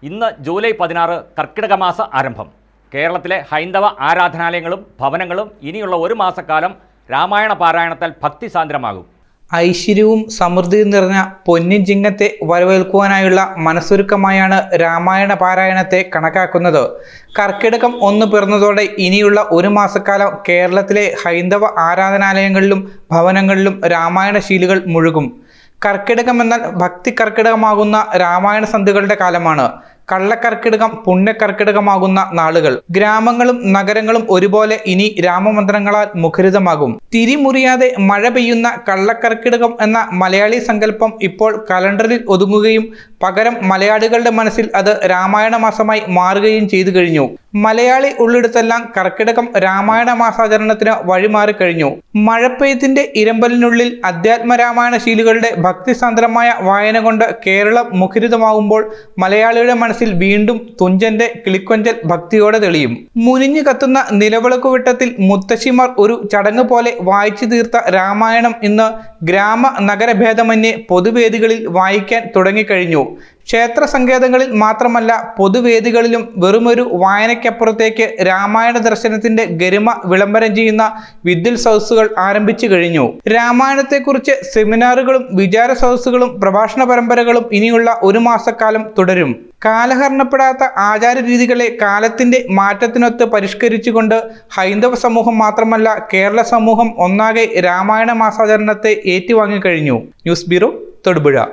ഇന്ന് ജൂലൈ 16 കർക്കിടക മാസ ആരംഭം. കേരളത്തിലെ ഹൈന്ദവ ആരാധനാലയങ്ങളും ഭവനങ്ങളും ഇനിയുള്ള ഒരു മാസക്കാലം രാമായണ പാരായണത്താൽ ഭക്തിസാന്ദ്രമാകും. ഐശ്വര്യവും സമൃദ്ധിയും നിറഞ്ഞ പൊന്നിൻ ചിങ്ങത്തെ വരവേൽക്കുവാനായുള്ള മനസ്സൊരുക്കമായാണ് രാമായണ പാരായണത്തെ കണക്കാക്കുന്നത്. കർക്കിടകം 1 പിറന്നതോടെ ഇനിയുള്ള ഒരു മാസക്കാലം കേരളത്തിലെ ഹൈന്ദവ ആരാധനാലയങ്ങളിലും ഭവനങ്ങളിലും രാമായണ ശീലുകൾ മുഴുകും. കർക്കിടകം എന്നാൽ ഭക്തി കർക്കിടകമാകുന്ന രാമായണ സന്ധ്യകളുടെ കാലമാണ്. കള്ളക്കർക്കിടകം പുണ്യകർക്കിടകമാകുന്ന നാളുകൾ. ഗ്രാമങ്ങളും നഗരങ്ങളും ഒരുപോലെ ഇനി രാമമന്ത്രങ്ങളാൽ മുഖരിതമാകും. തിരിമുറിയാതെ മഴ പെയ്യുന്ന കള്ളക്കർക്കിടകം എന്ന മലയാളി സങ്കല്പം ഇപ്പോൾ കലണ്ടറിൽ ഒതുങ്ങുകയും പകരം മലയാളികളുടെ മനസ്സിൽ അത് രാമായണ മാസമായി മാറുകയും ചെയ്തു കഴിഞ്ഞു. മലയാളി ഉള്ളിടത്തെല്ലാം കർക്കിടകം രാമായണ മാസാചരണത്തിന് വഴിമാറിക്കഴിഞ്ഞു. മഴപ്പെയ്ത്തിന്റെ ഇരമ്പലിനുള്ളിൽ അധ്യാത്മരാമായണ ശീലുകളുടെ ഭക്തിസാന്ദ്രമായ വായന കൊണ്ട് കേരളം മുഖരിതമാകുമ്പോൾ മലയാളിയുടെ മനസ്സിൽ വീണ്ടും തുഞ്ചന്റെ കിളിക്കൊഞ്ചൽ ഭക്തിയോടെ തെളിയും. മുനിഞ്ഞു കത്തുന്ന നിലവിളക്കുവിട്ടത്തിൽ മുത്തശ്ശിമാർ ഒരു ചടങ്ങ് പോലെ വായിച്ചു തീർത്ത രാമായണം ഇന്ന് ഗ്രാമ നഗരഭേദമന്യേ പൊതുവേദികളിൽ വായിക്കാൻ തുടങ്ങിക്കഴിഞ്ഞു. ക്ഷേത്ര സങ്കേതങ്ങളിൽ മാത്രമല്ല പൊതുവേദികളിലും വെറുമൊരു വായനയ്ക്കപ്പുറത്തേക്ക് രാമായണ ദർശനത്തിന്റെ ഗരിമ വിളംബരം ചെയ്യുന്ന വിദ്വൽ സദസ്സുകൾ ആരംഭിച്ചു കഴിഞ്ഞു. രാമായണത്തെക്കുറിച്ച് സെമിനാറുകളും വിചാര സദസ്സുകളും പ്രഭാഷണ പരമ്പരകളും ഇനിയുള്ള ഒരു മാസക്കാലം തുടരും. കാലഹരണപ്പെടാത്ത ആചാരരീതികളെ കാലത്തിന്റെ മാറ്റത്തിനൊത്ത് പരിഷ്കരിച്ചുകൊണ്ട് ഹൈന്ദവ സമൂഹം മാത്രമല്ല കേരള സമൂഹം ഒന്നാകെ രാമായണ മാസാചരണത്തെ ഏറ്റുവാങ്ങിക്കഴിഞ്ഞു. News bureau, Thodupuzha.